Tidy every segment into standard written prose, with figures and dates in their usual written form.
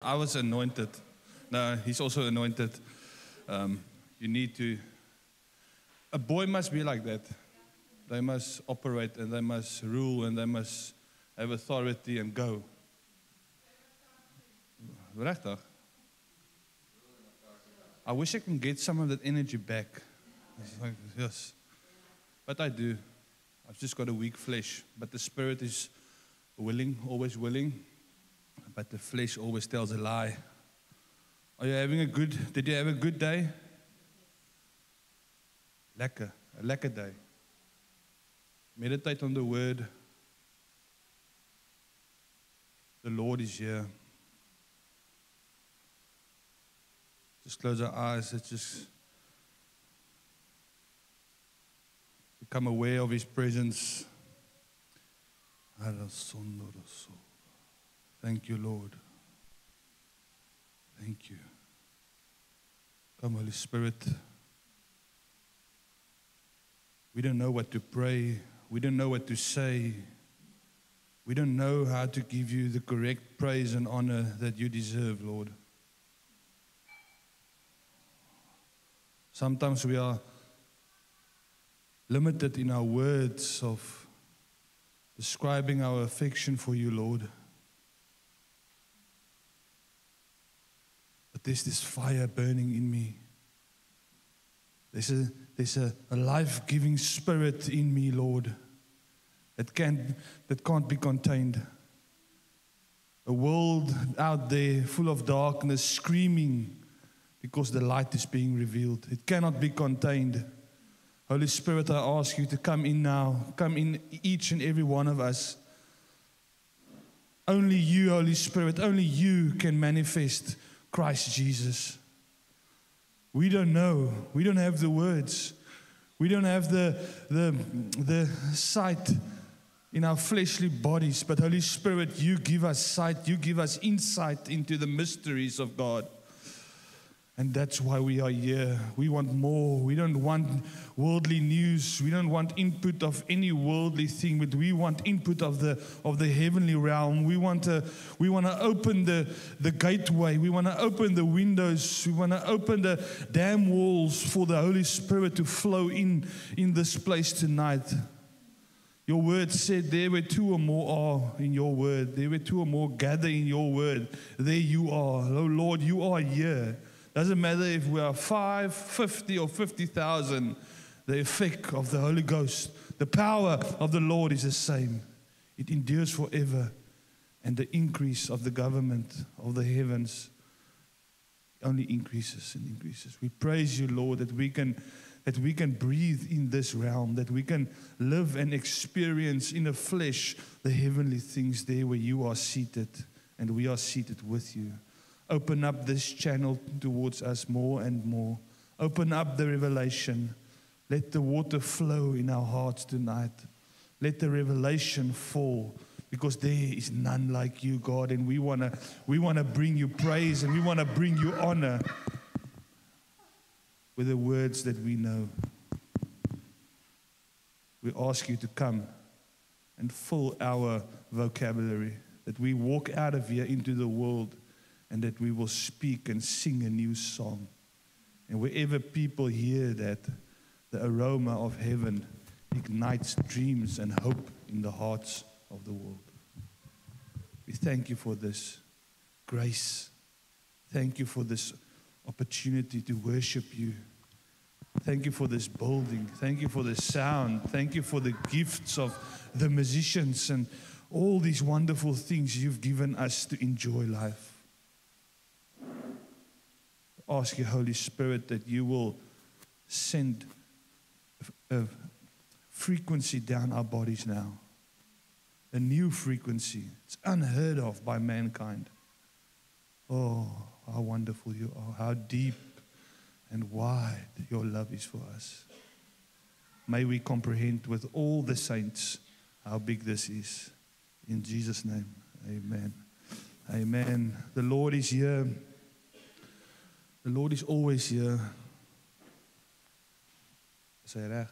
I was anointed. No, he's also anointed. You need to. A boy must be like that. They must operate and they must rule and they must have authority and go. Regtig? I wish I can get some of that energy back. It's like, yes. But I do. I've just got a weak flesh. But the spirit is willing, always willing. But the flesh always tells a lie. Are you having did you have a good day? Lekker, a lekker day. Meditate on the word. The Lord is here. Just close our eyes. Let's just become aware of His presence. Thank you, Lord. Thank you. Come, Holy Spirit. We don't know what to pray. We don't know what to say. We don't know how to give you the correct praise and honor that you deserve, Lord. Sometimes we are limited in our words of describing our affection for you, Lord. But there's this fire burning in me. There's a life-giving spirit in me, Lord, that can't be contained. A world out there full of darkness, screaming because the light is being revealed. It cannot be contained. Holy Spirit, I ask you to come in now. Come in each and every one of us. Only you, Holy Spirit, only you can manifest Christ Jesus. We don't know. We don't have the words. We don't have the sight in our fleshly bodies. But Holy Spirit, you give us sight. You give us insight into the mysteries of God. And that's why we are here. We want more. We don't want worldly news. We don't want input of any worldly thing, but we want input of the heavenly realm. We want to open the gateway. We want to open the windows. We want to open the dam walls for the Holy Spirit to flow in this place tonight. Your word said there where two or more are in your word. There where two or more gather in your word. There you are. Oh Lord, you are here. Doesn't matter if we are 5, 50 or 50,000, the effect of the Holy Ghost, the power of the Lord is the same. It endures forever. And the increase of the government of the heavens only increases and increases. We praise you, Lord, that we can breathe in this realm, that we can live and experience in the flesh the heavenly things there where you are seated and we are seated with you. Open up this channel towards us more and more. Open up the revelation. Let the water flow in our hearts tonight. Let the revelation fall, because there is none like you, God. And we want to bring you praise and we want to bring you honor with the words that we know. We ask you to come and fill our vocabulary, that we walk out of here into the world and that we will speak and sing a new song. And wherever people hear that, the aroma of heaven ignites dreams and hope in the hearts of the world. We thank you for this grace. Thank you for this opportunity to worship you. Thank you for this building. Thank you for the sound. Thank you for the gifts of the musicians and all these wonderful things you've given us to enjoy life. Ask you, Holy Spirit, that you will send a frequency down our bodies now. A new frequency. It's unheard of by mankind. Oh, how wonderful you are. How deep and wide your love is for us. May we comprehend with all the saints how big this is. In Jesus' name, amen. Amen. The Lord is here. The Lord is always here. Is hy reg?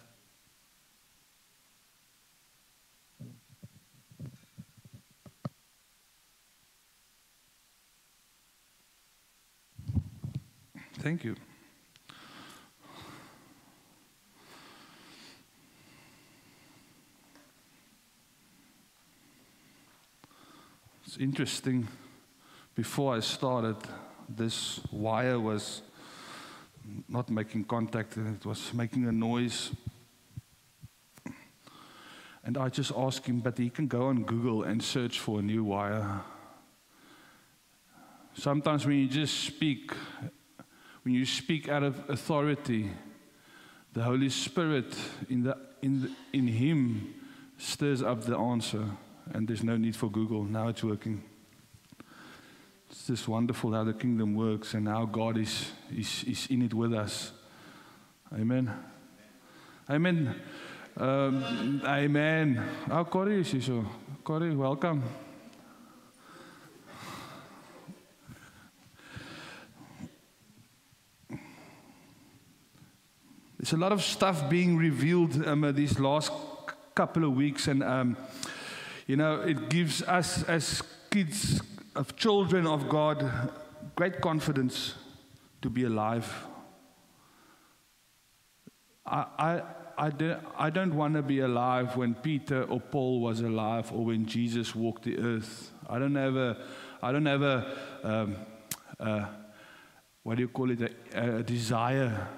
Thank you. It's interesting. Before I started, this wire was not making contact, and it was making a noise. And I just asked him, but he can go on Google and search for a new wire. Sometimes when you just speak, when you speak out of authority, the Holy Spirit in him stirs up the answer, and there's no need for Google. Now it's working. It's just wonderful how the kingdom works and how God is in it with us. Amen. Amen. Amen. Oh, Corrie is hier so. Corrie, welcome. There's a lot of stuff being revealed these last couple of weeks, and it gives us as kids, of children of God, great confidence to be alive. I don't want to be alive when Peter or Paul was alive, or when Jesus walked the earth. I don't have a what do you call it? A desire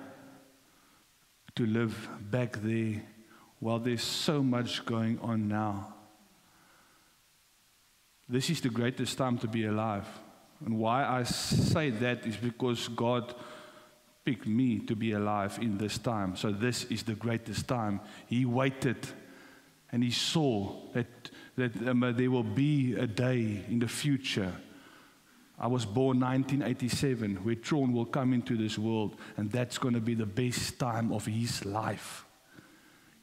to live back there, while there's so much going on now. This is the greatest time to be alive. And why I say that is because God picked me to be alive in this time. So this is the greatest time. He waited and he saw that there will be a day in the future. I was born 1987, where Tron will come into this world, and that's going to be the best time of his life.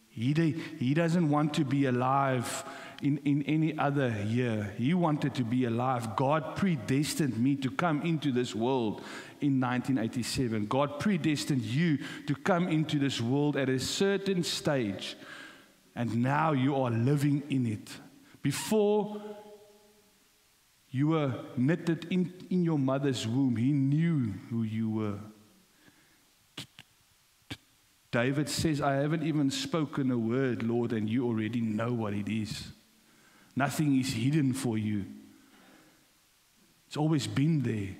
He doesn't want to be alive in any other year. He wanted to be alive. God predestined me to come into this world in 1987. God predestined you to come into this world at a certain stage, and now you are living in it. Before you were knitted in your mother's womb, He knew who you were. David says, I haven't even spoken a word, Lord, and you already know what it is. Nothing is hidden for you. It's always been there.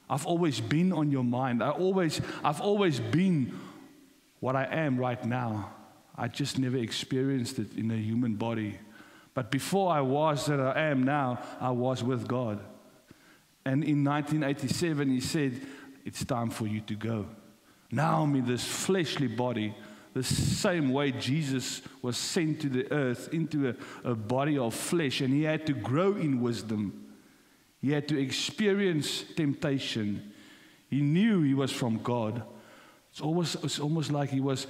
I've always been on your mind. I've always been what I am right now. I just never experienced it in a human body. But before I was that I am now, I was with God. And in 1987, He said, it's time for you to go. Now I'm in this fleshly body, the same way Jesus was sent to the earth into a body of flesh, and He had to grow in wisdom. He had to experience temptation. He knew He was from God. It's almost like he was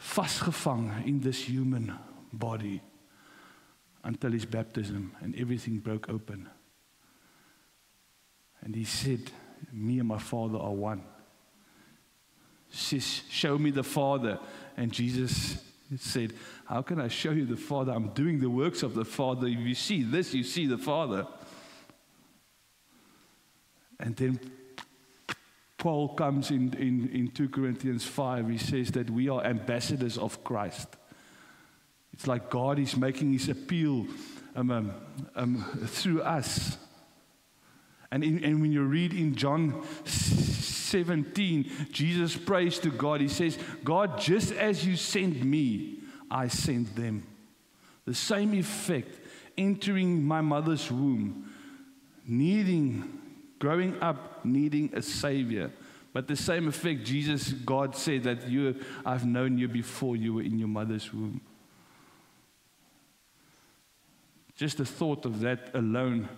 vastgevang in this human body until His baptism, and everything broke open. And He said, me and my Father are one. Says, show me the Father. And Jesus said, how can I show you the Father? I'm doing the works of the Father. If you see this, you see the Father. And then Paul comes in 2 Corinthians 5. He says that we are ambassadors of Christ. It's like God is making His appeal through us. And when you read in John 17, Jesus prays to God. He says, God, just as you sent me, I sent them. The same effect, entering my mother's womb, growing up, needing a Savior. But the same effect, God said that I've known you before you were in your mother's womb. Just the thought of that alone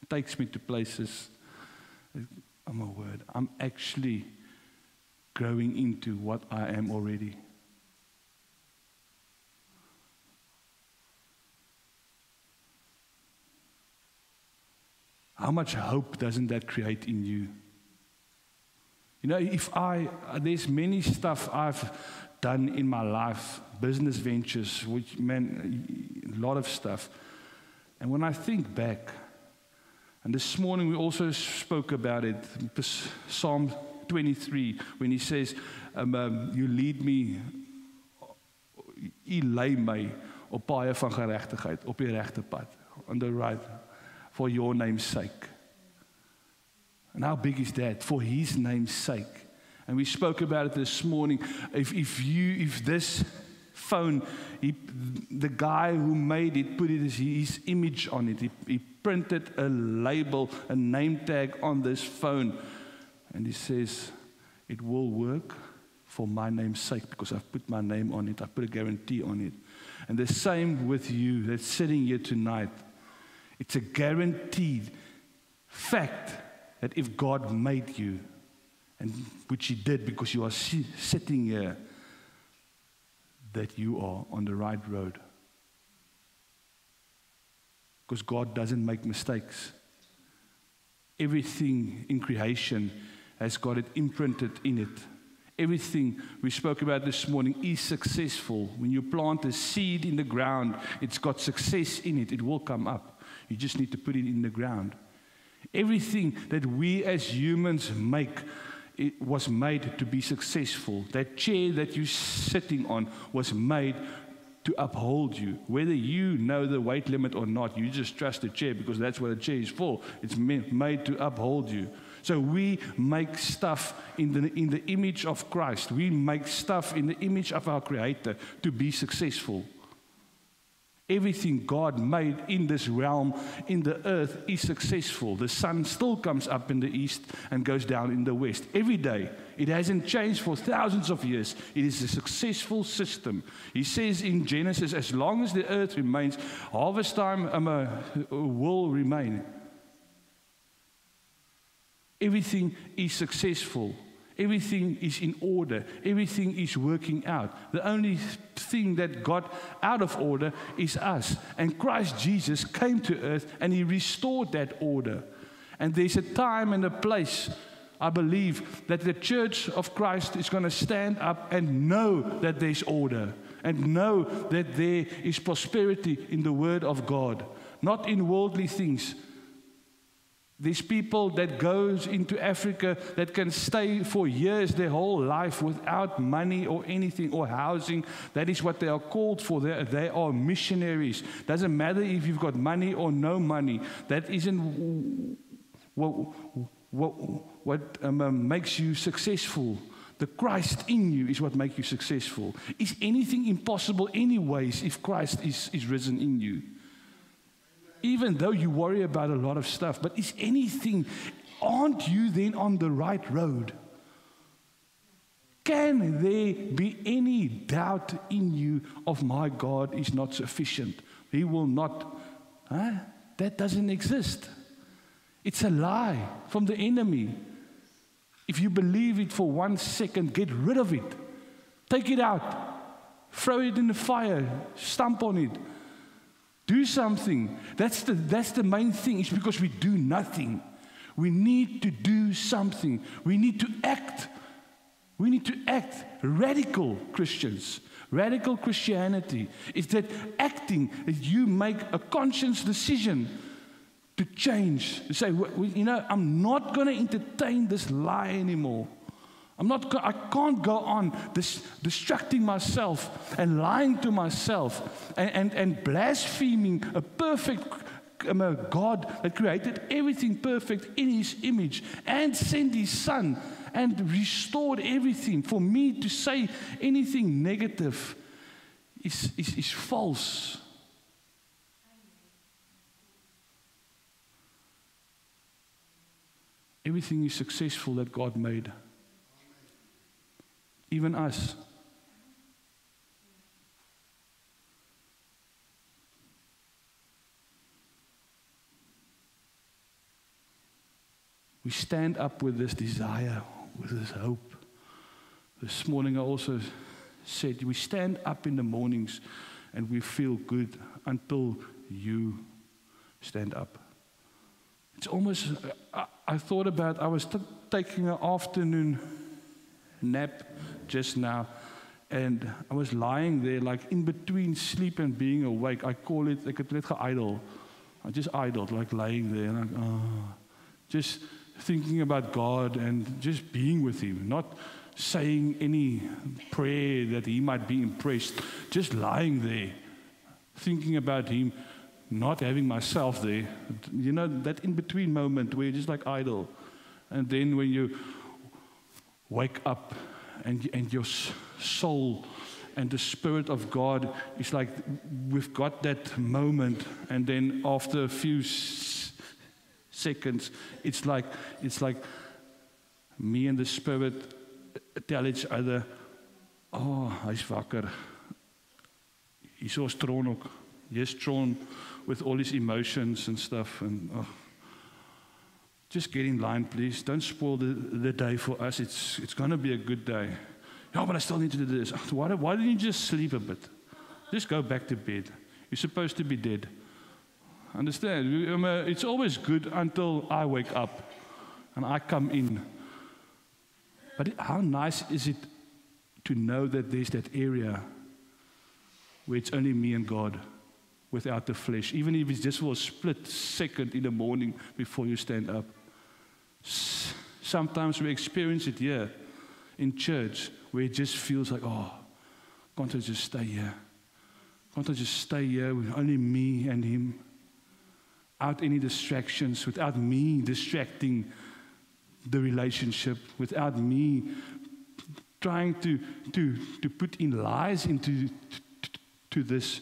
takes me to places. I'm actually growing into what I am already. How much hope doesn't that create in you? You know, there's many stuff I've done in my life, business ventures, which meant a lot of stuff. And when I think back, And this morning we also spoke about it, Psalm 23, when he says, you lead me, u lei my op paaie van geregtigheid, op die regte pad, on the right, for your name's sake. And how big is that? For his name's sake. And we spoke about it this morning. If this phone, the guy who made it, put his image on it. He printed a label, a name tag on this phone. And he says, it will work for my name's sake, because I've put my name on it. I put a guarantee on it. And the same with you that's sitting here tonight. It's a guaranteed fact that if God made you, and which he did because you are sitting here, that you are on the right road. Because God doesn't make mistakes. Everything in creation has got it imprinted in it. Everything we spoke about this morning is successful. When you plant a seed in the ground, it's got success in it. It will come up. You just need to put it in the ground. Everything that we as humans make, it was made to be successful. That chair that you're sitting on was made to uphold you. Whether you know the weight limit or not, you just trust the chair because that's what a chair is for. It's made to uphold you. So we make stuff in the image of Christ. We make stuff in the image of our Creator to be successful. Everything God made in this realm, in the earth, is successful. The sun still comes up in the east and goes down in the west. Every day. It hasn't changed for thousands of years. It is a successful system. He says in Genesis, as long as the earth remains, harvest time will remain. Everything is successful. Everything is in order. Everything is working out. The only thing that got out of order is us. And Christ Jesus came to earth and he restored that order. And there's a time and a place, I believe, that the church of Christ is going to stand up and know that there's order. And know that there is prosperity in the Word of God. Not in worldly things. There's people that goes into Africa that can stay for years, their whole life, without money or anything or housing. That is what they are called for. They are missionaries. Doesn't matter if you've got money or no money. That isn't what makes you successful. The Christ in you is what makes you successful. Is anything impossible anyways if Christ is risen in you? Even though you worry about a lot of stuff, but is anything, aren't you then on the right road? Can there be any doubt in you of my God is not sufficient? He will not, that doesn't exist. It's a lie from the enemy. If you believe it for 1 second, get rid of it. Take it out. Throw it in the fire. Stamp on it. Do something. That's the main thing. It's because we do nothing. We need to do something. We need to act. We need to act. Radical Christians. Radical Christianity is that acting, that you make a conscious decision to change. To say, I'm not going to entertain this lie anymore. I can't go on distracting myself and lying to myself and blaspheming a perfect God that created everything perfect in His image and sent His Son and restored everything. For me to say anything negative is false. Everything is successful that God made. Even us. We stand up with this desire, with this hope. This morning I also said, we stand up in the mornings and we feel good until you stand up. It's almost, I thought about, I was taking an afternoon nap just now, and I was lying there like in between sleep and being awake. I call it, ek het net geidel. I just idled, like laying there, and just thinking about God and just being with Him, not saying any prayer that He might be impressed, just lying there, thinking about Him, not having myself there. You know, that in-between moment where you're just like idle. And then when you wake up and your soul and the Spirit of God is like, we've got that moment, and then after a few seconds, it's like me and the Spirit tell each other, oh, hy's wakker. He's so strong. He's strong with all his emotions and stuff. And just get in line, please. Don't spoil the day for us. It's going to be a good day. Yeah, but I still need to do this. Why don't you just sleep a bit? Just go back to bed. You're supposed to be dead. Understand? It's always good until I wake up and I come in. But how nice is it to know that there's that area where it's only me and God, without the flesh, even if it's just for a split second in the morning before you stand up. Sometimes we experience it here in church, where it just feels like, oh, can't I just stay here? Can't I just stay here with only me and Him? Without any distractions, without me distracting the relationship, without me trying to put in lies into this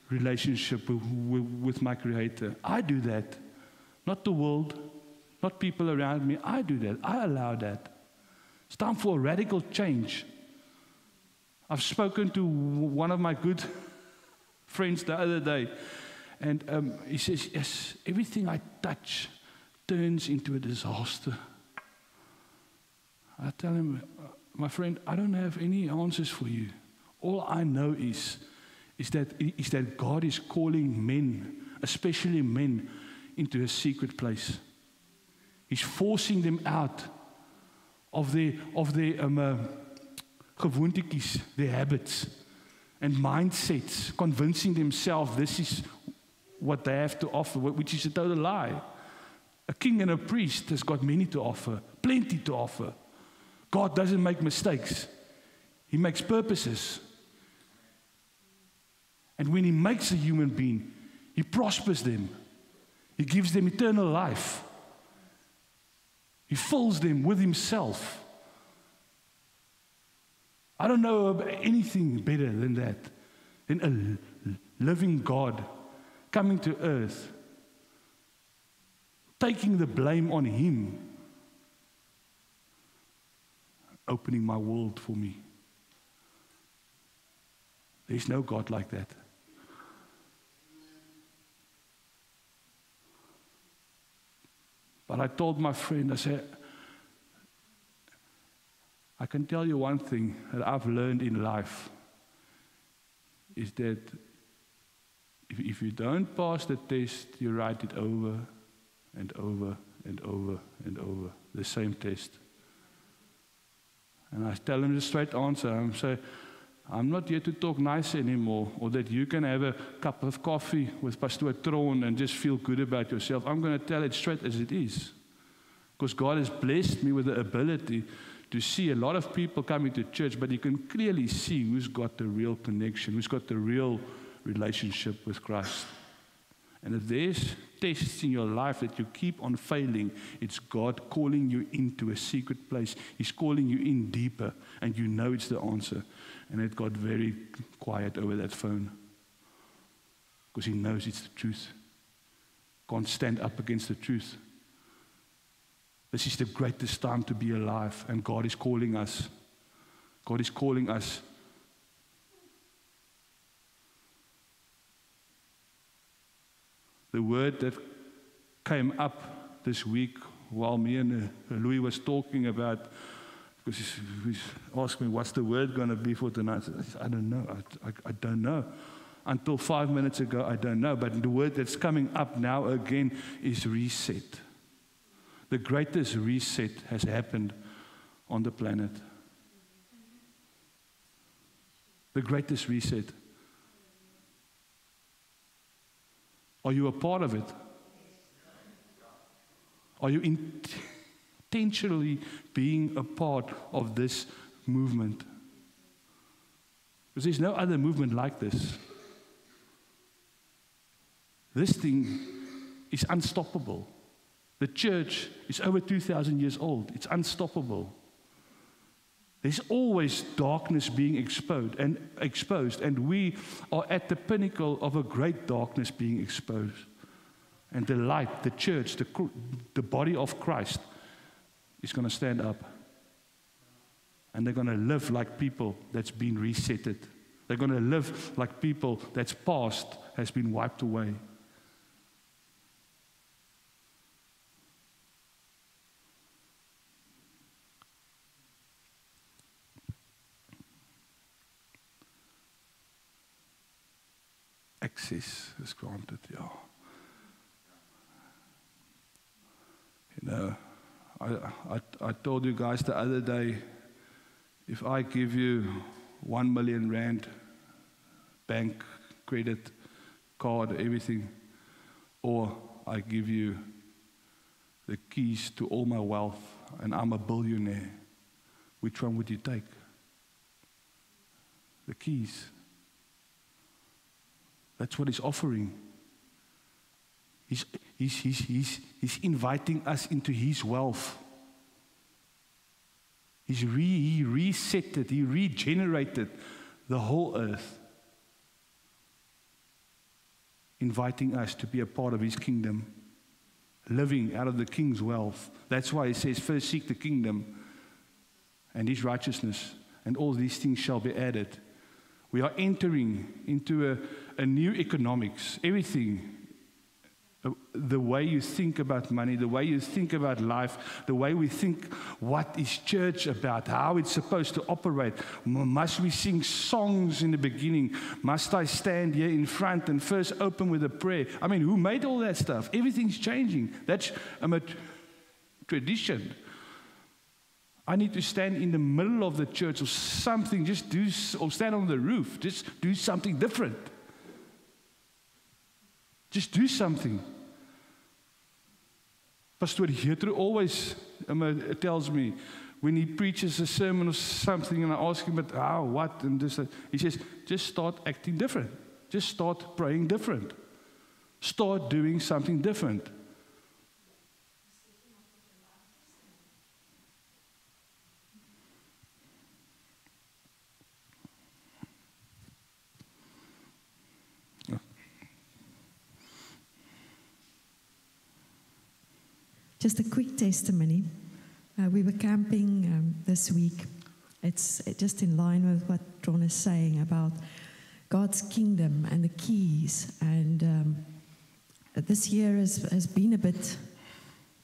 relationship with my Creator. I do that. Not the world, not people around me. I do that. I allow that. It's time for a radical change. I've spoken to one of my good friends the other day, and he says, yes, everything I touch turns into a disaster. I tell him, my friend, I don't have any answers for you. All I know is that God is calling men, especially men, into a secret place. He's forcing them out of their gewoontetjies, their habits and mindsets, convincing themselves this is what they have to offer, which is a total lie. A king and a priest has got many to offer, plenty to offer. God doesn't make mistakes. He makes purposes. And when He makes a human being, He prospers them. He gives them eternal life. He fills them with Himself. I don't know of anything better than that, than a living God coming to earth, taking the blame on Him, opening my world for me. There's no God like that. But I told my friend, I said, I can tell you one thing that I've learned in life, is that if you don't pass the test, you write it over and over and over and over, the same test. And I tell him the straight answer. I say, I'm not here to talk nice anymore, or that you can have a cup of coffee with Pastor Tron and just feel good about yourself. I'm going to tell it straight as it is. Because God has blessed me with the ability to see a lot of people coming to church, but you can clearly see who's got the real connection, who's got the real relationship with Christ. And if there's tests in your life that you keep on failing, it's God calling you into a secret place. He's calling you in deeper, and you know it's the answer. And it got very quiet over that phone, because he knows it's the truth. Can't stand up against the truth. This is the greatest time to be alive, and God is calling us. God is calling us. The word that came up this week while me and Louis was talking about, because he's asked me, what's the word going to be for tonight? I said, I don't know. I don't know. Until 5 minutes ago, I don't know. But the word that's coming up now again is reset. The greatest reset has happened on the planet. The greatest reset. Are you a part of it? Are you intentionally being a part of this movement? Because there's no other movement like this. This thing is unstoppable. The church is over 2,000 years old. It's unstoppable. There's always darkness being exposed, and we are at the pinnacle of a great darkness being exposed. And the light, the church, the body of Christ is going to stand up. And they're going to live like people that's been resetted. They're going to live like people that's past has been wiped away. Access is granted, yeah. You know, I told you guys the other day, if I give you 1 million rand, bank, credit, card, everything, or I give you the keys to all my wealth and I'm a billionaire, which one would you take? The keys. That's what he's offering. He's inviting us into his wealth. He resetted, he regenerated the whole earth, inviting us to be a part of his kingdom, living out of the king's wealth. That's why he says, first seek the kingdom and his righteousness, and all these things shall be added. We are entering into a new economics. Everything, the way you think about money, the way you think about life, the way we think what is church about, how it's supposed to operate. Must we sing songs in the beginning? Must I stand here in front and first open with a prayer? I mean, who made all that stuff? Everything's changing. That's a tradition. I need to stand in the middle of the church or something, or stand on the roof, just do something different. Just do something. Pastor Jethro always tells me, when he preaches a sermon or something, and I ask him, but how, what, and this, he says, just start acting different. Just start praying different. Start doing something different. Just a quick testimony. We were camping this week. It's just in line with what Ron is saying about God's kingdom and the keys. And this year has been a bit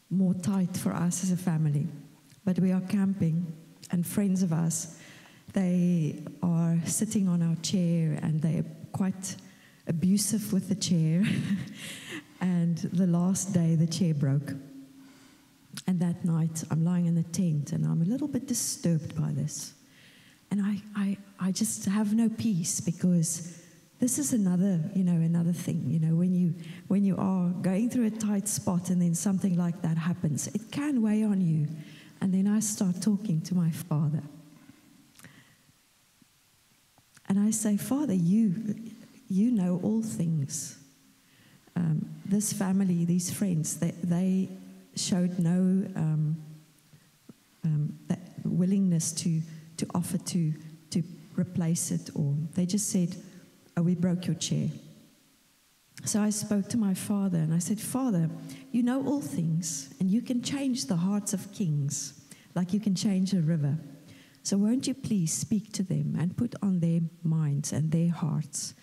more tight for us as a family. But we are camping, and friends of us, they are sitting on our chair, and they are quite abusive with the chair. And the last day, the chair broke. And that night, I'm lying in the tent, and I'm a little bit disturbed by this. And I just have no peace, because this is another thing. When you are going through a tight spot and then something like that happens, it can weigh on you. And then I start talking to my Father. And I say, Father, you know all things. This family, these friends, they showed no that willingness to offer to replace it, or they just said, oh, we broke your chair. So I spoke to my Father, and I said, Father, you know all things, and you can change the hearts of kings like you can change a river. So won't you please speak to them and put on their minds and their hearts?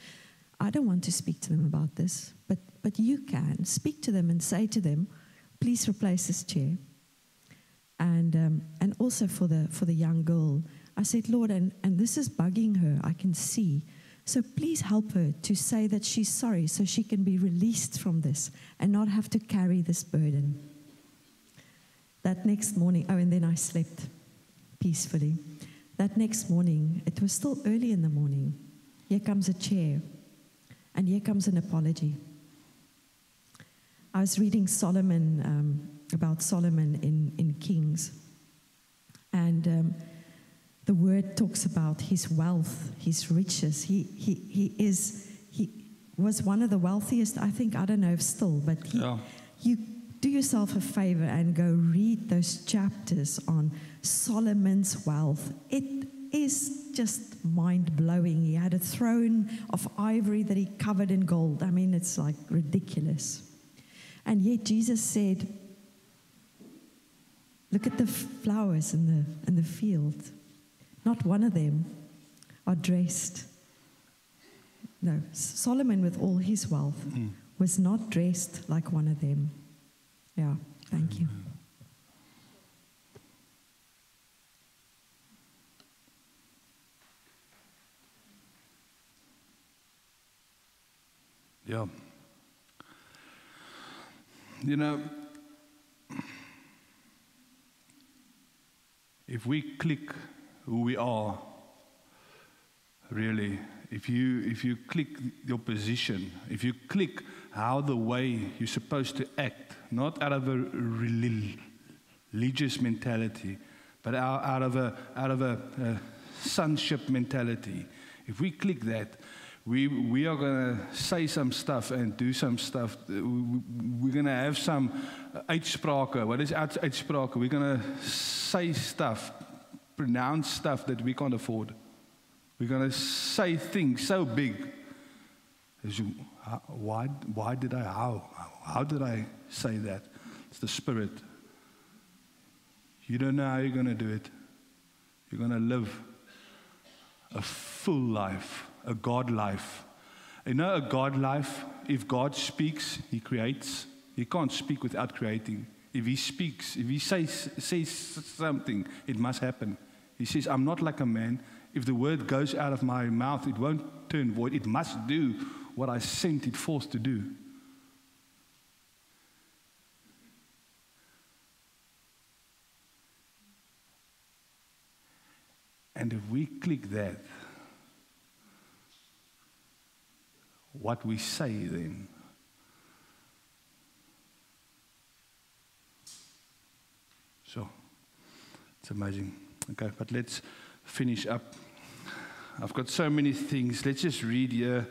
I don't want to speak to them about this, but you can. Speak to them and say to them, please replace this chair. And also for the young girl, I said, Lord, and this is bugging her, I can see. So please help her to say that she's sorry, so she can be released from this and not have to carry this burden. That next morning, and then I slept peacefully. That next morning, it was still early in the morning. Here comes a chair, and here comes an apology. I was reading Solomon about Solomon in Kings. And the word talks about his wealth, his riches. He was one of the wealthiest, I think, I don't know if still, but you do yourself a favor and go read those chapters on Solomon's wealth. It is just mind-blowing. He had a throne of ivory that he covered in gold. I mean, it's like ridiculous. And yet Jesus said, look at the flowers in the field. Not one of them are dressed. No, Solomon with all his wealth was not dressed like one of them. Yeah, thank you. Yeah. You know, if we click who we are, really, if you click your position, if you click how the way you're supposed to act, not out of a religious mentality, but out of a sonship mentality, if we click that, we are going to say some stuff and do some stuff. We're going to have some uitsprake. What is uitsprake? We're going to say stuff, pronounce stuff that we can't afford. We're going to say things so big. How did I say that? It's the Spirit. You don't know how you're going to do it. You're going to live a full life, a God life. You know, a God life, if God speaks, He creates. He can't speak without creating. If He speaks, if He says something, it must happen. He says, I'm not like a man. If the word goes out of my mouth, it won't turn void. It must do what I sent it forth to do. And if we click that, what we say then, so it's amazing. Okay, but let's finish up. I've got so many things. Let's just read here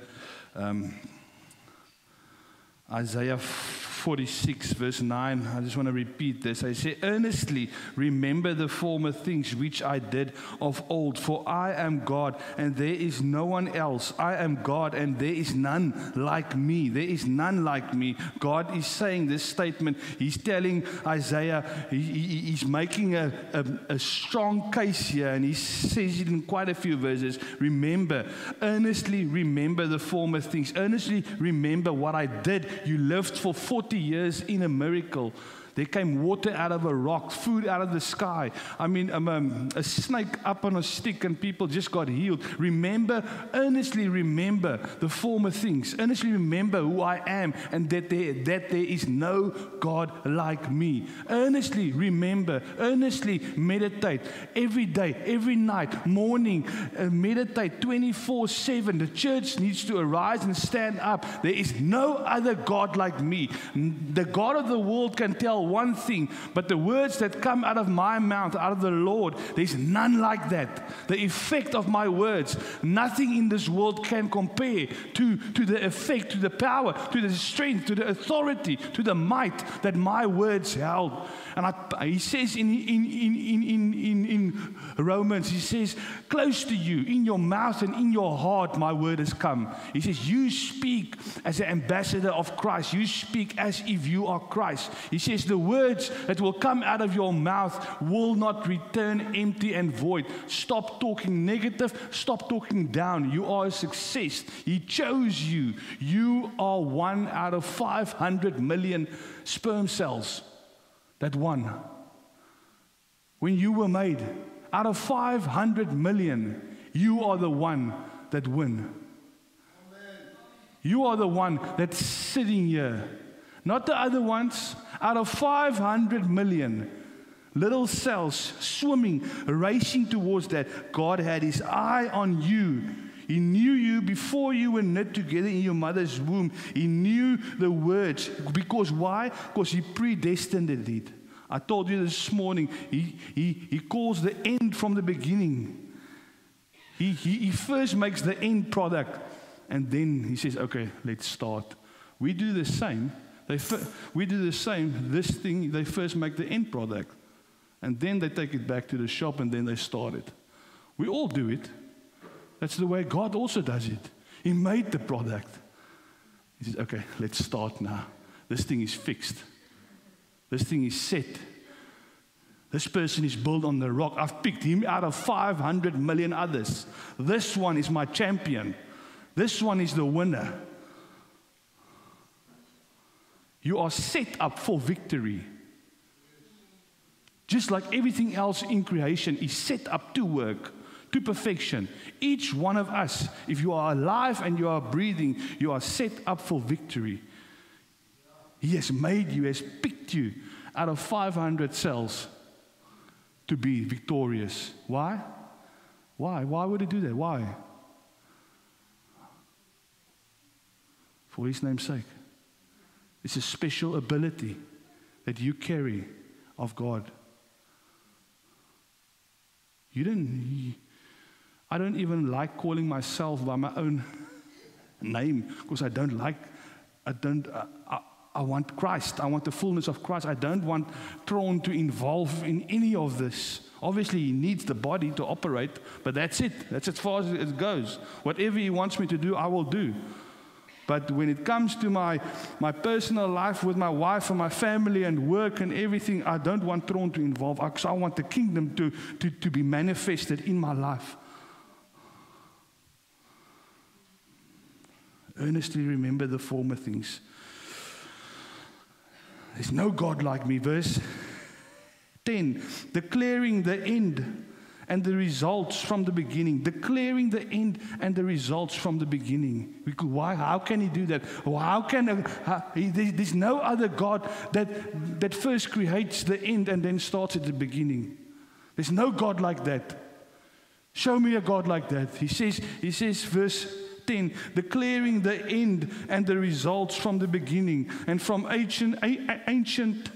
Isaiah 46 verse 9. I just want to repeat this. I say, earnestly remember the former things which I did of old, for I am God and there is no one else. I am God and there is none like me. There is none like me. God is saying this statement. He's telling Isaiah, he's making a strong case here, and he says it in quite a few verses. Remember, earnestly remember the former things. Earnestly remember what I did. You lived for 40 years in a miracle. There came water out of a rock, food out of the sky. I mean, a snake up on a stick and people just got healed. Remember, earnestly remember the former things. Earnestly remember who I am and that there is no God like me. Earnestly remember, earnestly meditate every day, every night, morning, meditate 24/7. The church needs to arise and stand up. There is no other God like me. The God of the world can tell one thing, but the words that come out of my mouth, out of the Lord, there's none like that. The effect of my words, nothing in this world can compare to the effect, to the power, to the strength, to the authority, to the might that my words held. And he says in Romans, he says, close to you, in your mouth and in your heart, my word has come. He says, you speak as an ambassador of Christ. You speak as if you are Christ. He says, the words that will come out of your mouth will not return empty and void. Stop talking negative. Stop talking down. You are a success. He chose you. You are 1 out of 500 million sperm cells. That one. When you were made, out of 500 million, you are the one that win. You are the one that's sitting here. Not the other ones. Out of 500 million little cells swimming, racing towards that, God had His eye on you. He knew you before you were knit together in your mother's womb. He knew the words. Because why? Because He predestined it. I told you this morning, He calls the end from the beginning. He first makes the end product, and then He says, okay, let's start. We do the same. We do the same. This thing, they first make the end product, and then they take it back to the shop, and then they start it. We all do it. That's the way God also does it. He made the product. He says, okay, let's start now. This thing is fixed. This thing is set. This person is built on the rock. I've picked him out of 500 million others. This one is my champion. This one is the winner. You are set up for victory. Just like everything else in creation is set up to work, to perfection. Each one of us, if you are alive and you are breathing, you are set up for victory. He has made you, has picked you out of 500 cells to be victorious. Why? Why? Why would He do that? Why? For His name's sake. It's a special ability that you carry of God. I don't even like calling myself by my own name because I want Christ. I want the fullness of Christ. I don't want Tron to involve in any of this. Obviously, He needs the body to operate, but that's it. That's as far as it goes. Whatever He wants me to do, I will do. But when it comes to my personal life with my wife and my family and work and everything, I don't want Tron to involve. Because I want the kingdom to be manifested in my life. Earnestly remember the former things. There's no God like me. Verse 10, declaring the end and the results from the beginning. Declaring the end and the results from the beginning. Why? How can He do that? There's no other God that first creates the end and then starts at the beginning. There's no God like that. Show me a God like that. He says, verse 10, declaring the end and the results from the beginning, and from ancient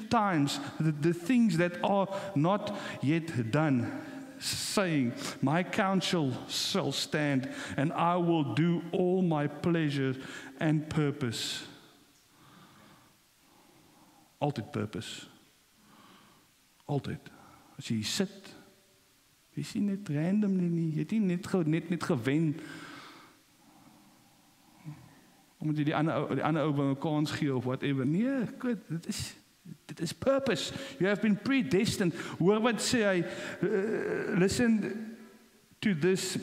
times, the things that are not yet done, saying, my counsel shall stand, and I will do all my pleasure and purpose. Altyd purpose. Altyd. As jy sit, is jy net randomly nie, jy het nie net gewen, omdat jy die ander ou wil 'n kans gee of whatever. Nee, goed, dit is purpose. You have been predestined. Hoor wat sê hy, listen to this,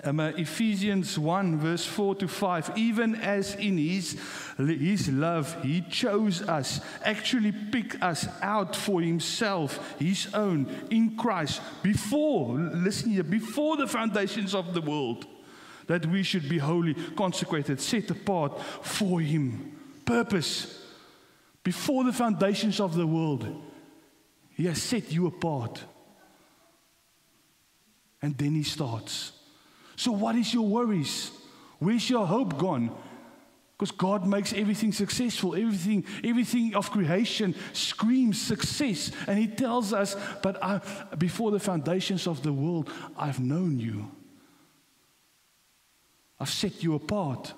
Ephesians 1 verse 4 to 5. Even as in his love He chose us, actually picked us out for Himself, His own, in Christ, before the foundations of the world, that we should be holy, consecrated, set apart for Him. Purpose. Before the foundations of the world, He has set you apart. And then He starts. So what is your worries? Where's your hope gone? Because God makes everything successful. Everything of creation screams success. And He tells us, but before the foundations of the world, I've known you. I've set you apart.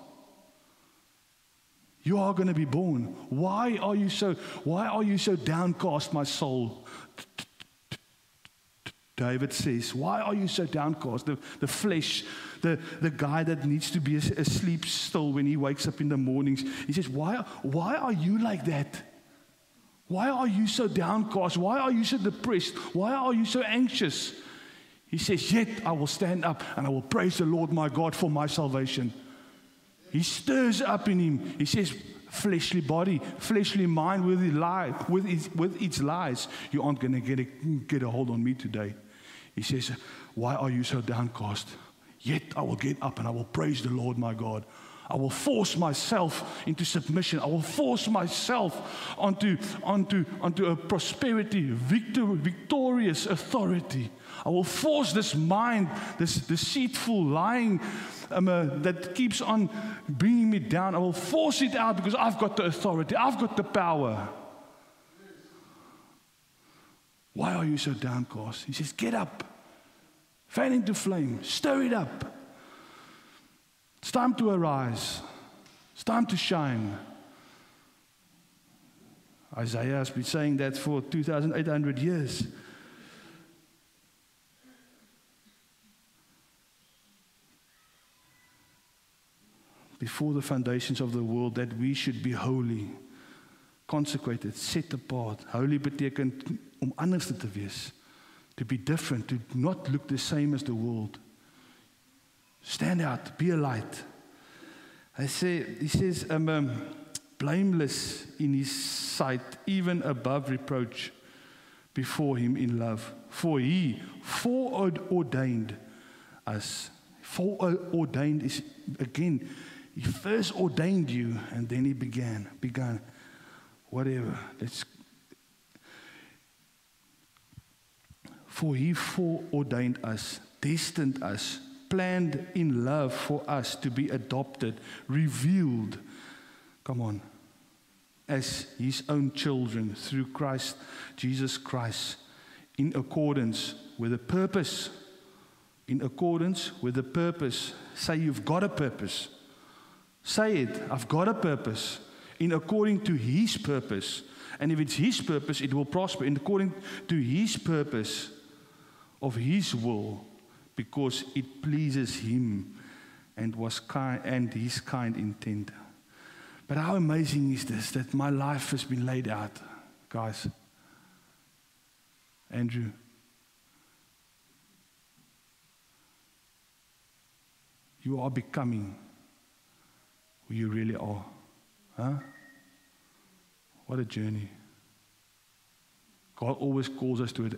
You are going to be born. Why are you so downcast, my soul? David says, why are you so downcast? The flesh, the guy that needs to be asleep still when he wakes up in the mornings. He says, why are you like that? Why are you so downcast? Why are you so depressed? Why are you so anxious? He says, yet I will stand up and I will praise the Lord my God for my salvation. He stirs up in him. He says, fleshly body, fleshly mind with its lies, you aren't going to get a hold on me today. He says, why are you so downcast? Yet I will get up and I will praise the Lord my God. I will force myself into submission. I will force myself onto a prosperity, victorious authority. I will force this mind, this deceitful lying that keeps on bringing me down. I will force it out because I've got the authority. I've got the power. Why are you so downcast? He says, get up. Fan into flame. Stir it up. It's time to arise. It's time to shine. Isaiah has been saying that for 2,800 years. Before the foundations of the world, that we should be holy, consecrated, set apart. Holy betekent om anders te wees, to be different, to not look the same as the world. Stand out, be a light. He says, blameless in his sight, even above reproach before him in love. For he foreordained us. Foreordained is, again, he first ordained you, and then he began, whatever. For he foreordained us, destined us, planned in love for us to be adopted, revealed, as his own children through Christ, Jesus Christ, in accordance with a purpose. In accordance with a purpose. Say you've got a purpose. Say it, I've got a purpose. In according to his purpose. And if it's his purpose, it will prosper. In according to his purpose of his will, because it pleases him and his kind intent. But how amazing is this, that my life has been laid out, guys? Andrew, you are becoming who you really are. Huh? What a journey. God always calls us to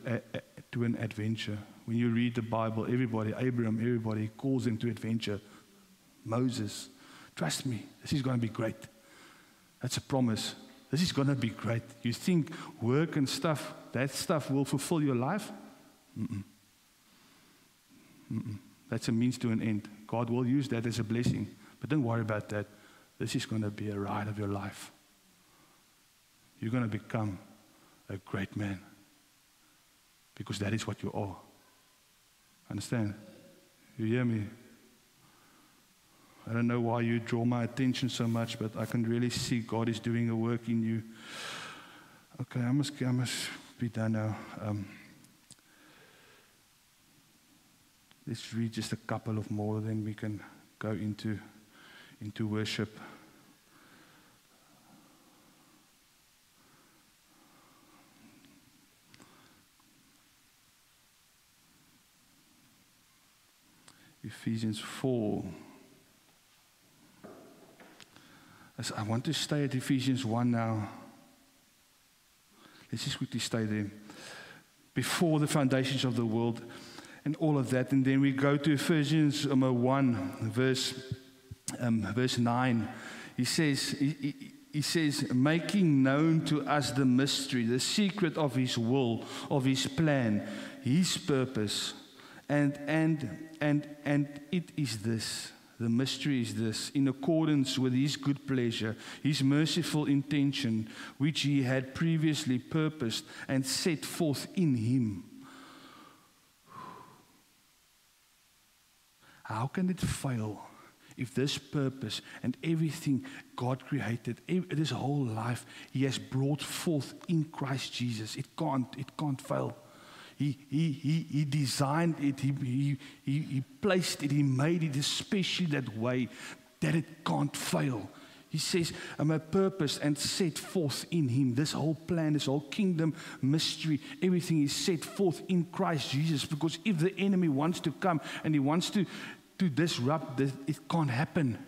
an adventure. When you read the Bible, everybody, Abraham, everybody calls them to adventure. Moses, trust me, this is going to be great. That's a promise. This is going to be great. You think work and stuff, that stuff will fulfill your life? That's a means to an end. God will use that as a blessing. But don't worry about that. This is going to be a ride of your life. You're going to become a great man. Because that is what you are. Understand? You hear me? I don't know why you draw my attention so much, but I can really see God is doing a work in you. Okay, I must be done now. Let's read just a couple of more, then we can go into worship. Ephesians 4. I want to stay at Ephesians 1 now. Let's just quickly stay there. Before the foundations of the world and all of that. And then we go to Ephesians 1, verse 9. He says, making known to us the mystery, the secret of his will, of his plan, his purpose. And it is this, the mystery is this, in accordance with his good pleasure, his merciful intention, which he had previously purposed and set forth in him. How can it fail if this purpose and everything God created, this whole life, he has brought forth in Christ Jesus? It can't fail. He designed it, he placed it, he made it especially that way that it can't fail. He says, I'm a purpose and set forth in him. This whole plan, this whole kingdom mystery, everything is set forth in Christ Jesus. Because if the enemy wants to come and he wants to disrupt this, it can't happen.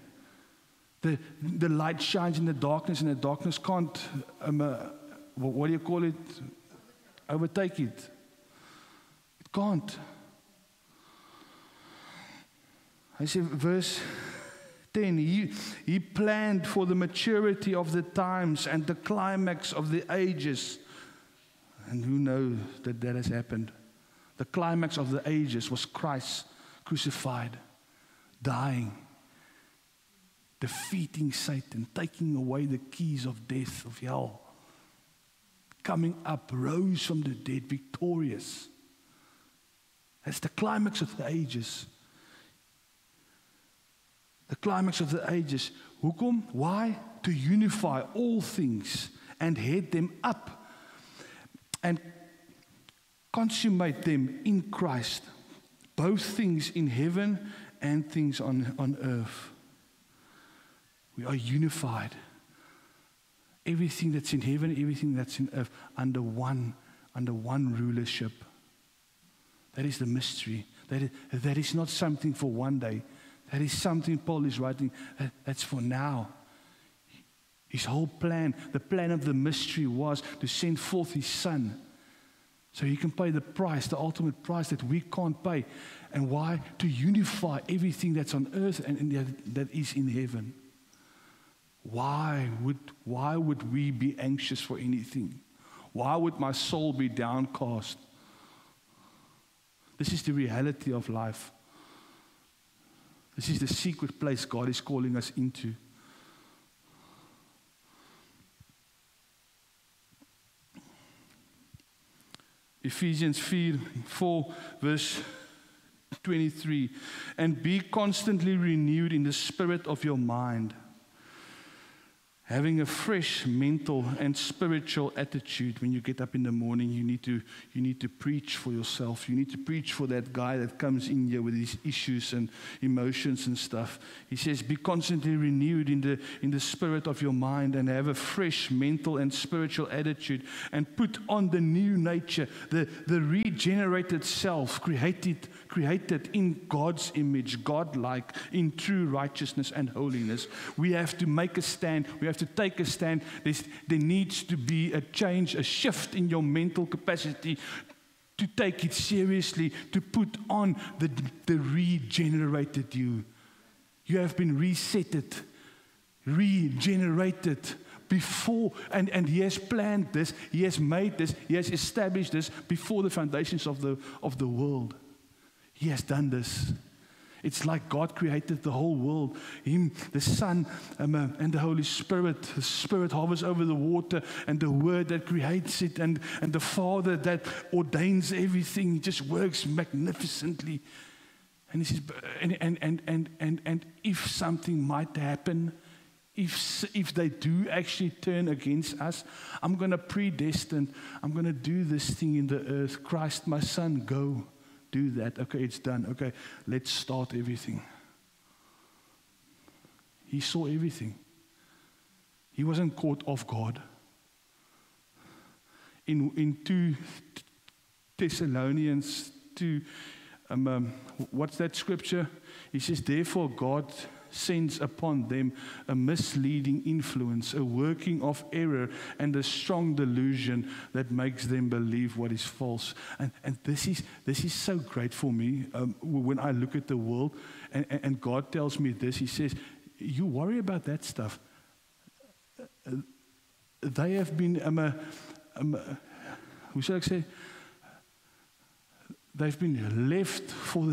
The light shines in the darkness, and the darkness can't, what do you call it? Overtake it. Can't. I say verse 10, he planned for the maturity of the times and the climax of the ages. And who knows that that has happened? The climax of the ages was Christ crucified, dying, defeating Satan, taking away the keys of death, of hell, coming up, rose from the dead, victorious. That's the climax of the ages. The climax of the ages. Hoekom? Why? To unify all things and head them up and consummate them in Christ. Both things in heaven and things on earth. We are unified. Everything that's in heaven, everything that's in earth, under one rulership. That is the mystery. That is not something for one day. That is something Paul is writing, that's for now. His whole plan, the plan of the mystery was to send forth his Son so he can pay the price, the ultimate price that we can't pay. And why? To unify everything that's on earth and that is in heaven. Why would we be anxious for anything? Why would my soul be downcast? This is the reality of life. This is the secret place God is calling us into. Ephesians 4 verse 23. And be constantly renewed in the spirit of your mind, having a fresh mental and spiritual attitude. When you get up in the morning, you need to preach for yourself. You need to preach for that guy that comes in here with his issues and emotions and stuff. He says, be constantly renewed in the spirit of your mind and have a fresh mental and spiritual attitude, and put on the new nature, the regenerated self, created in God's image, God-like, in true righteousness and holiness. We have to make a stand. We have to take a stand. There needs to be a change, a shift in your mental capacity to take it seriously, to put on the regenerated you. You have been resetted, regenerated before, and he has planned this, he has made this, he has established this before the foundations of the world. He has done this. It's like God created the whole world. Him, the Son, and the Holy Spirit. The Spirit hovers over the water, and the Word that creates it, and the Father that ordains everything. He just works magnificently. And he says, and if something might happen, if they do actually turn against us, I'm going to predestine. I'm going to do this thing in the earth. Christ, my Son, go. Do that. Okay, it's done. Okay, let's start everything. He saw everything. He wasn't caught off guard. In 2 Thessalonians 2, what's that scripture? He says, therefore God sends upon them a misleading influence, a working of error, and a strong delusion that makes them believe what is false. And this is so great for me when I look at the world, and God tells me this. He says, you worry about that stuff. They have been, hoe shall I say, they've been left for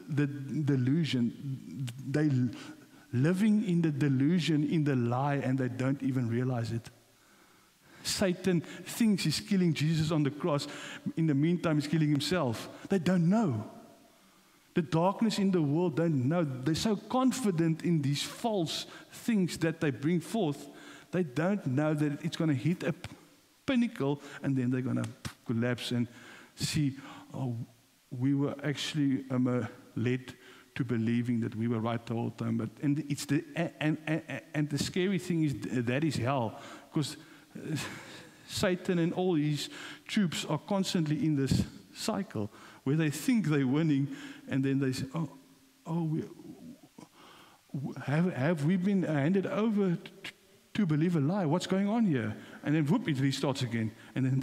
the delusion. They living in the delusion, in the lie, and they don't even realize it. Satan thinks he's killing Jesus on the cross. In the meantime, he's killing himself. They don't know. The darkness in the world don't know. They're so confident in these false things that they bring forth. They don't know that it's going to hit a pinnacle, and then they're going to collapse and see, oh, we were actually led to believing that we were right the whole time. But and the scary thing is that is hell, because Satan and all his troops are constantly in this cycle where they think they're winning, and then they say, have we been handed over to believe a lie? What's going on here? And then whoop, it restarts again. And then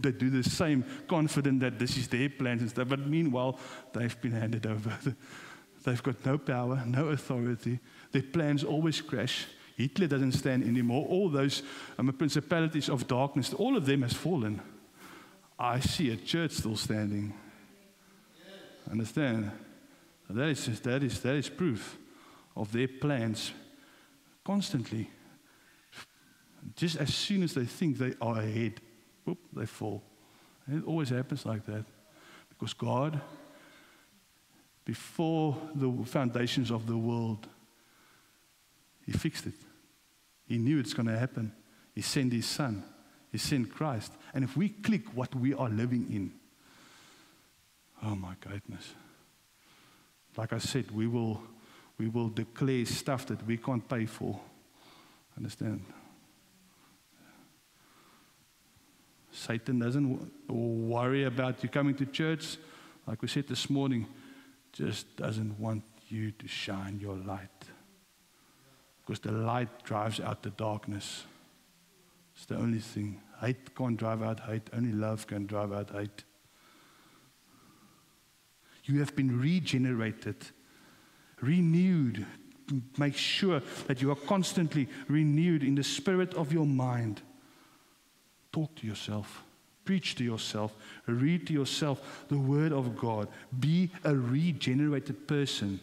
they do the same, confident that this is their plans and stuff. But meanwhile, they've been handed over. They've got no power, no authority. Their plans always crash. Hitler doesn't stand anymore. All those principalities of darkness, all of them has fallen. I see a church still standing. Understand? That is proof of their plans constantly. Just as soon as they think they are ahead, whoop, they fall. And it always happens like that. Because God, before the foundations of the world, He fixed it. He knew it's going to happen. He sent His Son. He sent Christ. And if we click what we are living in, oh my goodness. Like I said, we will declare stuff that we can't pay for. Understand? Satan doesn't worry about you coming to church. Like we said this morning, just doesn't want you to shine your light. Because the light drives out the darkness. It's the only thing. Hate can't drive out hate. Only love can drive out hate. You have been regenerated, renewed. Make sure that you are constantly renewed in the spirit of your mind. Talk to yourself. Preach to yourself. Read to yourself the Word of God. Be a regenerated person.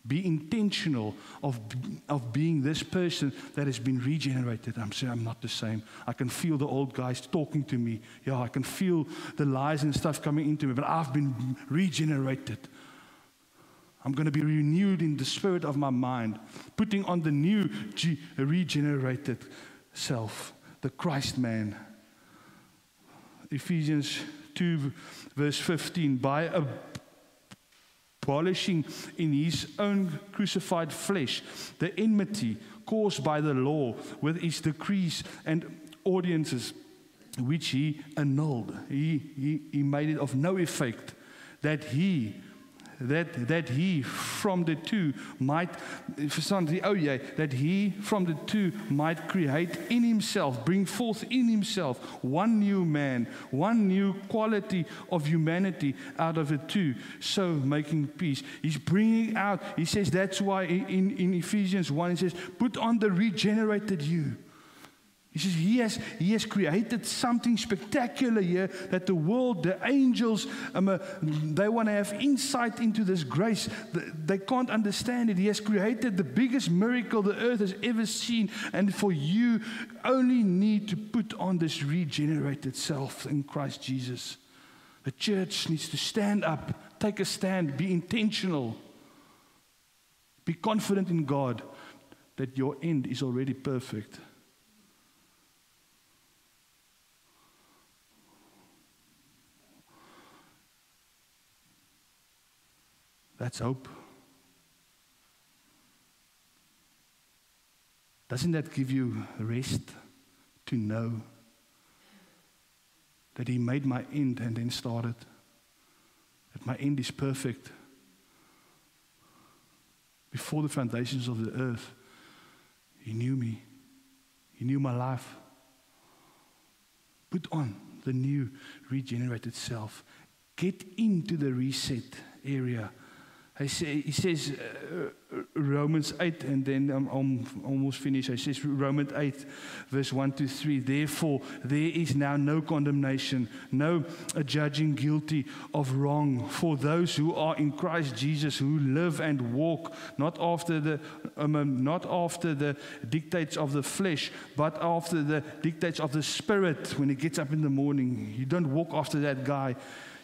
Be intentional of being this person that has been regenerated. I'm saying I'm not the same. I can feel the old guys talking to me. Yeah, I can feel the lies and stuff coming into me, but I've been regenerated. I'm going to be renewed in the spirit of my mind, putting on the new regenerated self, the Christ man. Ephesians 2 verse 15, by abolishing in His own crucified flesh the enmity caused by the law with its decrees and ordinances, which He annulled. He made it of no effect, that He from the two might, that He from the two might create in Himself, bring forth in Himself one new man, one new quality of humanity out of the two, so making peace. He's bringing out, He says, that's why in Ephesians 1, He says, put on the regenerated you. He says he has created something spectacular here that the world, the angels, they want to have insight into this grace. They can't understand it. He has created the biggest miracle the earth has ever seen. And for you, only need to put on this regenerated self in Christ Jesus. The church needs to stand up, take a stand, be intentional. Be confident in God that your end is already perfect. That's hope. Doesn't that give you rest to know that He made my end and then started? That my end is perfect. Before the foundations of the earth, He knew me. He knew my life. Put on the new regenerated self. Get into the reset area. He says Romans 8, and then I'm almost finished. He says Romans 8, verse 1 to 3. Therefore, there is now no condemnation, no judging guilty of wrong for those who are in Christ Jesus, who live and walk not after the dictates of the flesh, but after the dictates of the Spirit. When he gets up in the morning, you don't walk after that guy.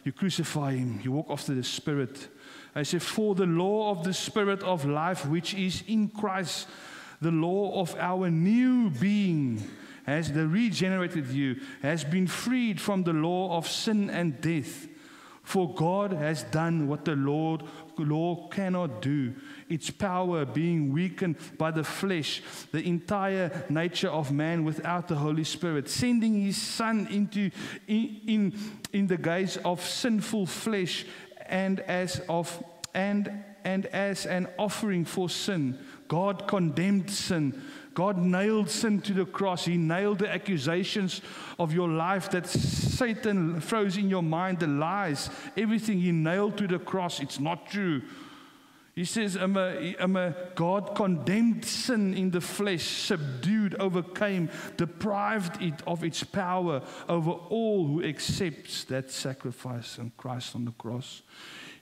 You crucify him. You walk after the Spirit. I say, for the law of the Spirit of life, which is in Christ, the law of our new being, as the regenerated you, has been freed from the law of sin and death. For God has done what the law cannot do, its power being weakened by the flesh, the entire nature of man without the Holy Spirit, sending His Son into in the guise of sinful flesh, and as an offering for sin. God condemned sin. God nailed sin to the cross. He nailed the accusations of your life that Satan throws in your mind, the lies, everything He nailed to the cross. It's not true. He says, God condemned sin in the flesh, subdued, overcame, deprived it of its power over all who accepts that sacrifice in Christ on the cross.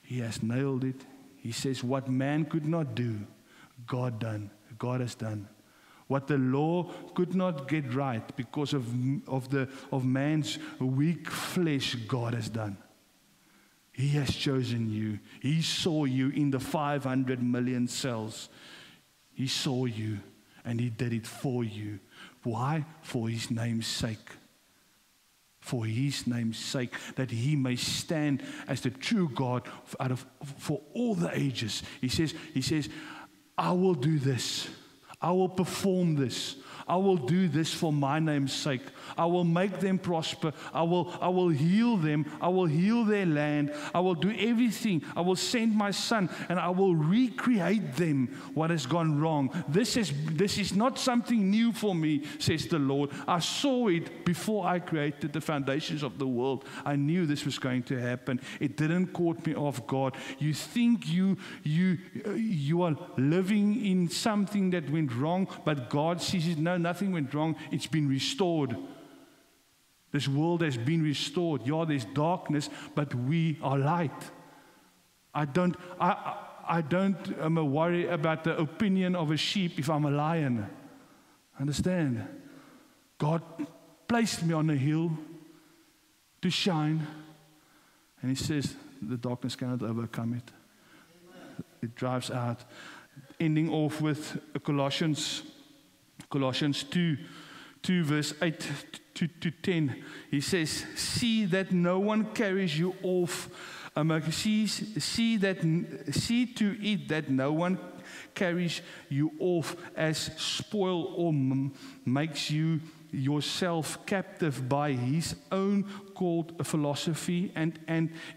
He has nailed it. He says, what man could not do, God has done. What the law could not get right because of man's weak flesh, God has done. He has chosen you. He saw you in the 500 million cells. He saw you and He did it for you. Why? For His name's sake. For His name's sake, that He may stand as the true God for all the ages. He says, I will do this. I will perform this. I will do this for my name's sake. I will make them prosper. I will heal them. I will heal their land. I will do everything. I will send my Son and I will recreate them what has gone wrong. This is not something new for me, says the Lord. I saw it before I created the foundations of the world. I knew this was going to happen. It didn't caught me off guard. You think you are living in something that went wrong, but God sees it. No, nothing went wrong. It's been restored. This world has been restored. Yeah, there's darkness, but we are light. I don't worry about the opinion of a sheep if I'm a lion. Understand? God placed me on a hill to shine, and He says the darkness cannot overcome it. It drives out. Ending off with Colossians 2 verse 8 to 10. He says, see that no one carries you off. See to it that no one carries you off as spoil or makes you yourself captive by his own called philosophy and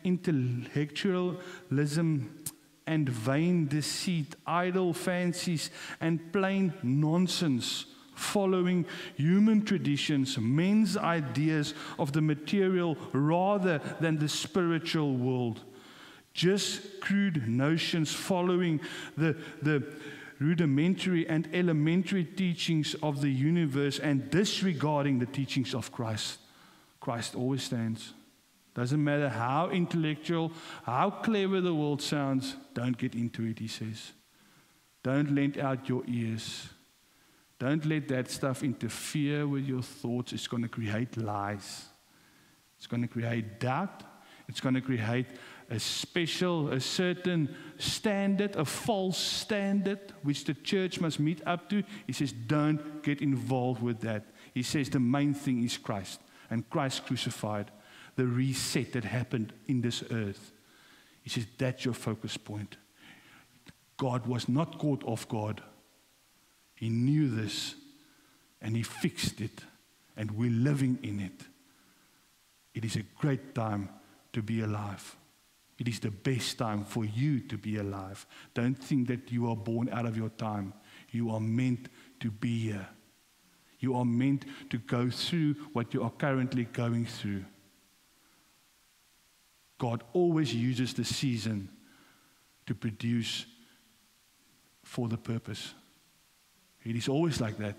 intellectualism and vain deceit, idle fancies, and plain nonsense, following human traditions, men's ideas of the material rather than the spiritual world. Just crude notions following the rudimentary and elementary teachings of the universe and disregarding the teachings of Christ. Christ always stands. Doesn't matter how intellectual, how clever the world sounds, don't get into it, He says. Don't lend out your ears. Don't let that stuff interfere with your thoughts. It's going to create lies. It's going to create doubt. It's going to create a certain standard, a false standard, which the church must meet up to. He says, don't get involved with that. He says the main thing is Christ, and Christ crucified. The reset that happened in this earth. He says, that's your focus point. God was not caught off guard. He knew this, and He fixed it, and we're living in it. It is a great time to be alive. It is the best time for you to be alive. Don't think that you are born out of your time. You are meant to be here. You are meant to go through what you are currently going through. God always uses the season to produce for the purpose. It is always like that.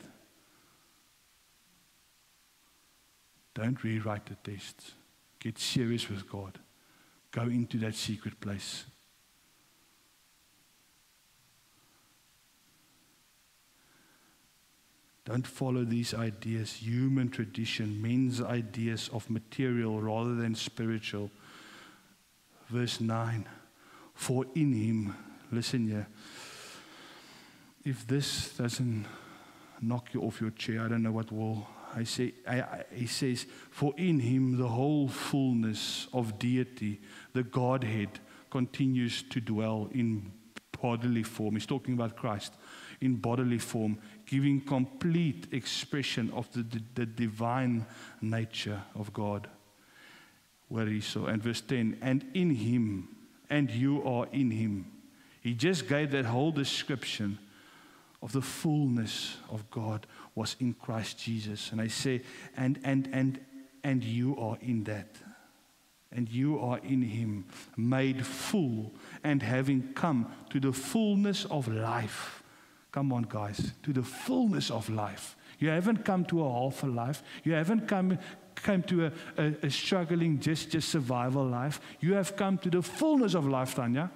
Don't rewrite the tests. Get serious with God. Go into that secret place. Don't follow these ideas, human tradition, men's ideas of material rather than spiritual. Verse 9, for in Him, listen here, if this doesn't knock you off your chair, I don't know what will. He says, for in Him the whole fullness of deity, the Godhead, continues to dwell in bodily form. He's talking about Christ, in bodily form, giving complete expression of the divine nature of God. Where He saw, and verse 10, and in Him, and you are in Him. He just gave that whole description of the fullness of God was in Christ Jesus. And I say, and you are in that. and you are in him, made full, and having come to the fullness of life. Come on, guys, to the fullness of life. You haven't come to a half a life. You haven't come to a struggling, just survival life. You have come to the fullness of life, Tanya.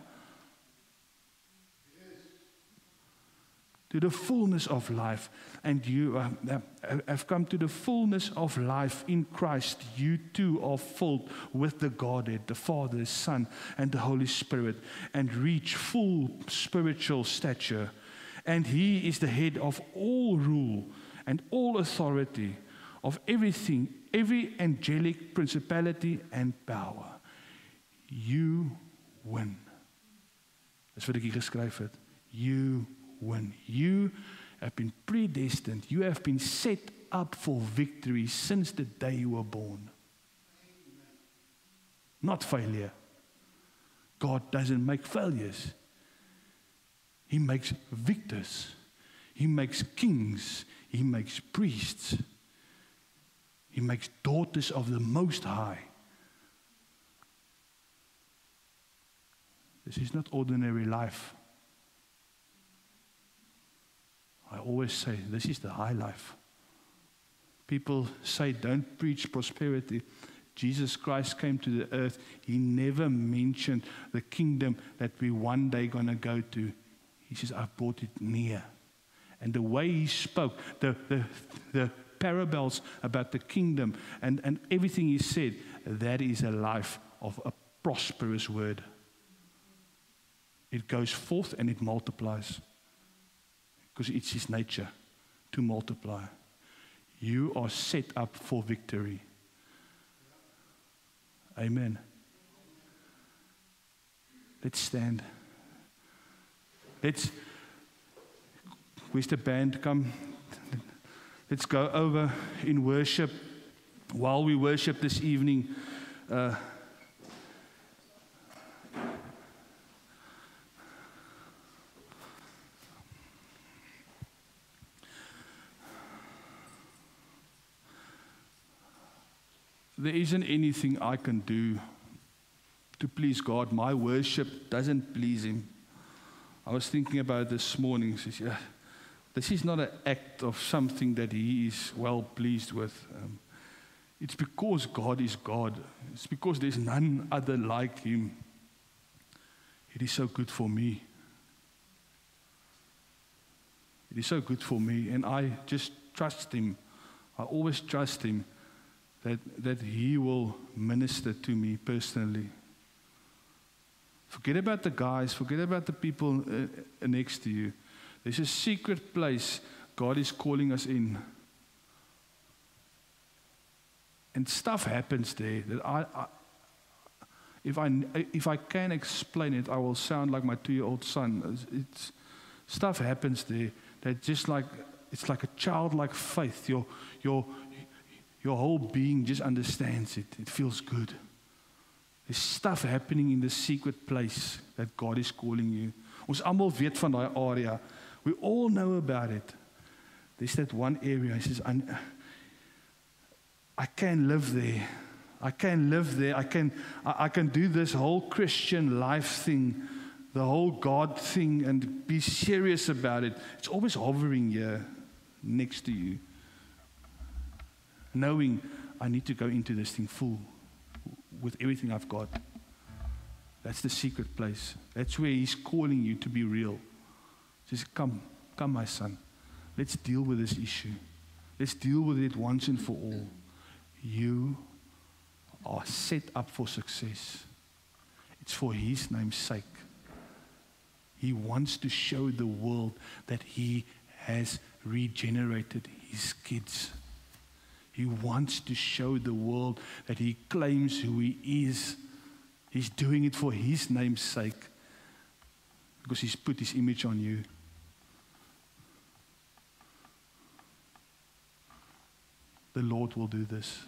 To the fullness of life. And you have come to the fullness of life in Christ. You too are filled with the Godhead, the Father, the Son, and the Holy Spirit, and reach full spiritual stature. And he is the head of all rule and all authority, of everything, every angelic principality and power. You win. Dis wat ek hier geskryf het. You win. You have been predestined. You have been set up for victory since the day you were born. Not failure. God doesn't make failures. He makes victors. He makes kings. He makes priests. He makes daughters of the Most High. This is not ordinary life. I always say, this is the high life. People say, don't preach prosperity. Jesus Christ came to the earth. He never mentioned the kingdom that we one day going to go to. He says, I've brought it near. And the way he spoke, the parables about the kingdom and everything he said, that is a life of a prosperous word. It goes forth and it multiplies. Because it's his nature to multiply. You are set up for victory. Amen. Let's stand. Where's the band? Come. Let's go over in worship. While we worship this evening, there isn't anything I can do to please God. My worship doesn't please him. I was thinking about this morning. This is not an act of something that he is well pleased with. It's because God is God. It's because there's none other like him. It is so good for me. It is so good for me. And I just trust him. I always trust him that he will minister to me personally. Forget about the guys. Forget about the people next to you. There's a secret place God is calling us in. And stuff happens there that if I can explain it, I will sound like my 2-year-old son. Stuff happens there that just like it's like a childlike faith. Your whole being just understands it. It feels good. There's stuff happening in the secret place that God is calling you. Ons almal weet van daai area. We all know about it. There's that one area. He says, I can live there. I can live there. I can do this whole Christian life thing, the whole God thing, and be serious about it. It's always hovering here next to you, knowing I need to go into this thing full with everything I've got. That's the secret place. That's where he's calling you to be real. He says, come, my son. Let's deal with this issue. Let's deal with it once and for all. You are set up for success. It's for his name's sake. He wants to show the world that he has regenerated his kids. He wants to show the world that he claims who he is. He's doing it for his name's sake because he's put his image on you. The Lord will do this.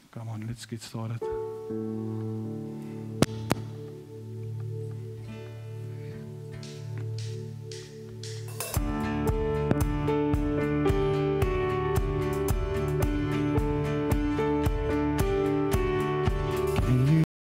Come on, let's get started.